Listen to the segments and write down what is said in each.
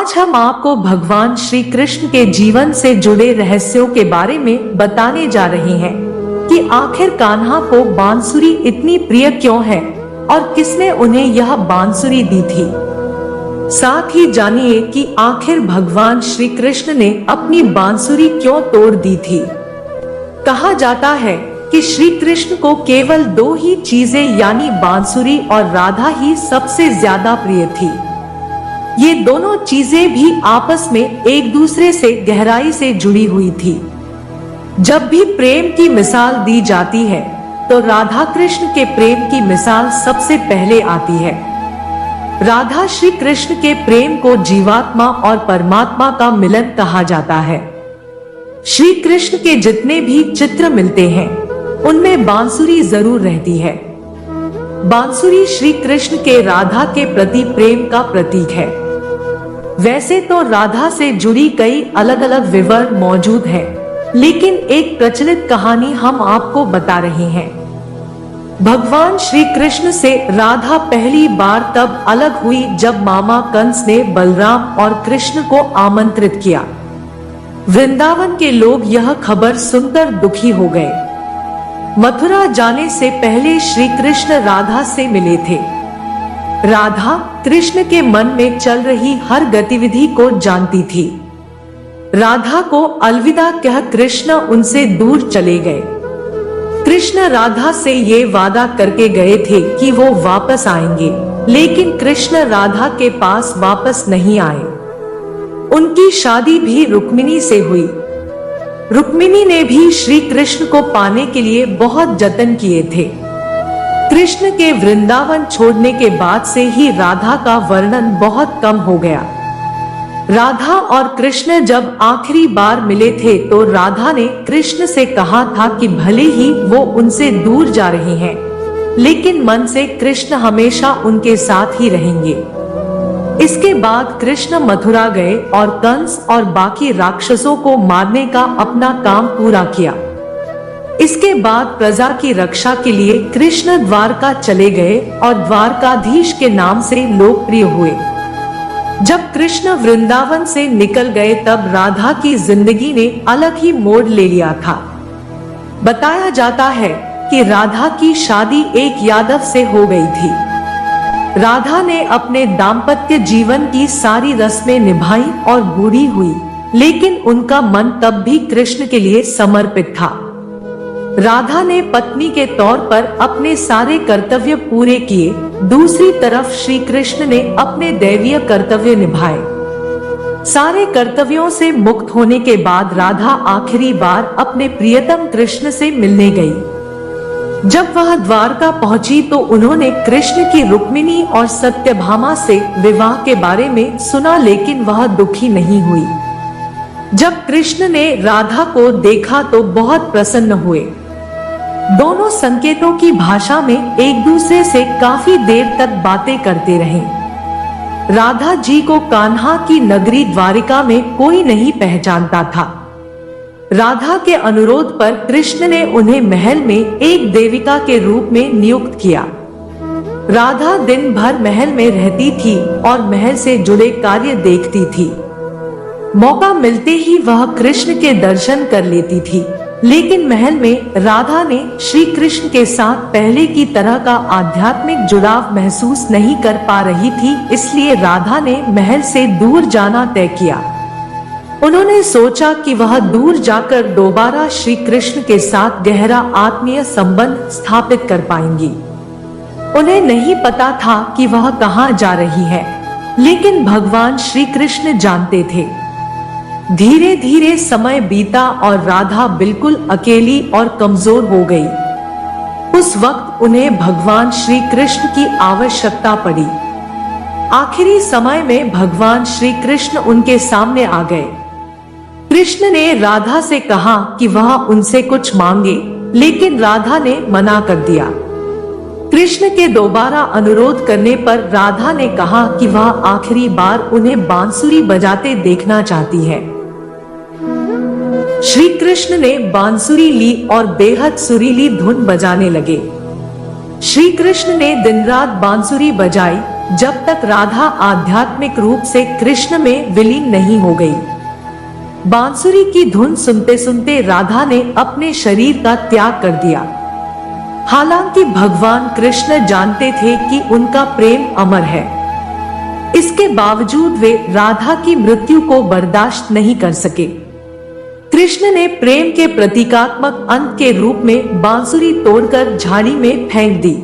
आज हम आपको भगवान श्री कृष्ण के जीवन से जुड़े रहस्यों के बारे में बताने जा रहे हैं कि आखिर कान्हा को बांसुरी इतनी प्रिय क्यों है और किसने उन्हें यह बांसुरी दी थी। साथ ही जानिए कि आखिर भगवान श्री कृष्ण ने अपनी बांसुरी क्यों तोड़ दी थी। कहा जाता है कि श्री कृष्ण को केवल दो ही चीजें यानी बांसुरी और राधा ही सबसे ज्यादा प्रिय थी। ये दोनों चीजें भी आपस में एक दूसरे से गहराई से जुड़ी हुई थी। जब भी प्रेम की मिसाल दी जाती है तो राधा कृष्ण के प्रेम की मिसाल सबसे पहले आती है। राधा श्री कृष्ण के प्रेम को जीवात्मा और परमात्मा का मिलन कहा जाता है। श्री कृष्ण के जितने भी चित्र मिलते हैं उनमें बांसुरी जरूर रहती है। बांसुरी श्री कृष्ण के राधा के प्रति प्रेम का प्रतीक है। वैसे तो राधा से जुड़ी कई अलग अलग विवरण मौजूद हैं, लेकिन एक प्रचलित कहानी हम आपको बता रहे हैं। भगवान श्री कृष्ण से राधा पहली बार तब अलग हुई जब मामा कंस ने बलराम और कृष्ण को आमंत्रित किया। वृंदावन के लोग यह खबर सुनकर दुखी हो गए। मथुरा जाने से पहले श्री कृष्ण राधा से मिले थे। राधा कृष्ण के मन में चल रही हर गतिविधि को जानती थी। राधा को अलविदा कह कृष्ण उनसे दूर चले गए। कृष्ण राधा से ये वादा करके गए थे कि वो वापस आएंगे, लेकिन कृष्ण राधा के पास वापस नहीं आए। उनकी शादी भी रुक्मिणी से हुई। रुक्मिणी ने भी श्री कृष्ण को पाने के लिए बहुत जतन किए थे। कृष्ण के वृंदावन छोड़ने के बाद से ही राधा का वर्णन बहुत कम हो गया। राधा और कृष्ण जब आखिरी बार मिले थे तो राधा ने कृष्ण से कहा था कि भले ही वो उनसे दूर जा रहे हैं, लेकिन मन से कृष्ण हमेशा उनके साथ ही रहेंगे। इसके बाद कृष्ण मथुरा गए और कंस और बाकी राक्षसों को मारने का अपना काम पूरा किया। इसके बाद प्रजा की रक्षा के लिए कृष्ण द्वारका चले गए और द्वारकाधीश के नाम से लोकप्रिय हुए। जब कृष्ण वृंदावन से निकल गए तब राधा की जिंदगी ने अलग ही मोड़ ले लिया था। बताया जाता है कि राधा की शादी एक यादव से हो गई थी। राधा ने अपने दाम्पत्य जीवन की सारी रस्में निभाई और बूढ़ी हुई, लेकिन उनका मन तब भी कृष्ण के लिए समर्पित था। राधा ने पत्नी के तौर पर अपने सारे कर्तव्य पूरे किए। दूसरी तरफ श्री कृष्ण ने अपने दैवीय कर्तव्य निभाए। सारे कर्तव्यों से मुक्त होने के बाद राधा आखिरी बार अपने प्रियतम कृष्ण से मिलने गई। जब वह द्वारका पहुंची तो उन्होंने कृष्ण की रुक्मिणी और सत्यभामा से विवाह के बारे में सुना, लेकिन वह दुखी नहीं हुई। जब कृष्ण ने राधा को देखा तो बहुत प्रसन्न हुए। दोनों संकेतों की भाषा में एक दूसरे से काफी देर तक बातें करते रहे। राधा जी को कान्हा की नगरी द्वारिका में कोई नहीं पहचानता था। राधा के अनुरोध पर कृष्ण ने उन्हें महल में एक देविका के रूप में नियुक्त किया। राधा दिन भर महल में रहती थी और महल से जुड़े कार्य देखती थी। मौका मिलते ही वह कृष्ण के दर्शन कर लेती थी, लेकिन महल में राधा ने श्री कृष्ण के साथ पहले की तरह का आध्यात्मिक जुड़ाव महसूस नहीं कर पा रही थी, इसलिए राधा ने महल से दूर जाना तय किया। उन्होंने सोचा कि वह दूर जाकर दोबारा श्री कृष्ण के साथ गहरा आत्मीय संबंध स्थापित कर पाएंगी। उन्हें नहीं पता था कि वह कहाँ जा रही है, लेकिन भगवान श्री कृष्ण जानते थे। धीरे धीरे समय बीता और राधा बिल्कुल अकेली और कमजोर हो गई। उस वक्त उन्हें भगवान श्री कृष्ण की आवश्यकता पड़ी। आखिरी समय में भगवान श्री कृष्ण उनके सामने आ गए। कृष्ण ने राधा से कहा कि वह उनसे कुछ मांगे, लेकिन राधा ने मना कर दिया। कृष्ण के दोबारा अनुरोध करने पर राधा ने कहा कि वह आखिरी बार उन्हें बांसुरी बजाते देखना चाहती है। श्री कृष्ण ने बांसुरी ली और बेहद सुरीली धुन बजाने लगे। श्री कृष्ण ने दिन रात बांसुरी बजाई जब तक राधा आध्यात्मिक रूप से कृष्ण में विलीन नहीं हो गई। बांसुरी की धुन सुनते सुनते राधा ने अपने शरीर का त्याग कर दिया। हालांकि भगवान कृष्ण जानते थे कि उनका प्रेम अमर है, इसके बावजूद वे राधा की मृत्यु को बर्दाश्त नहीं कर सके। कृष्ण ने प्रेम के प्रतीकात्मक अंत के रूप में बांसुरी तोड़कर झाड़ी में फेंक दी।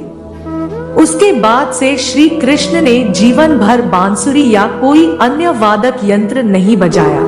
उसके बाद से श्री कृष्ण ने जीवन भर बांसुरी या कोई अन्य वादक यंत्र नहीं बजाया।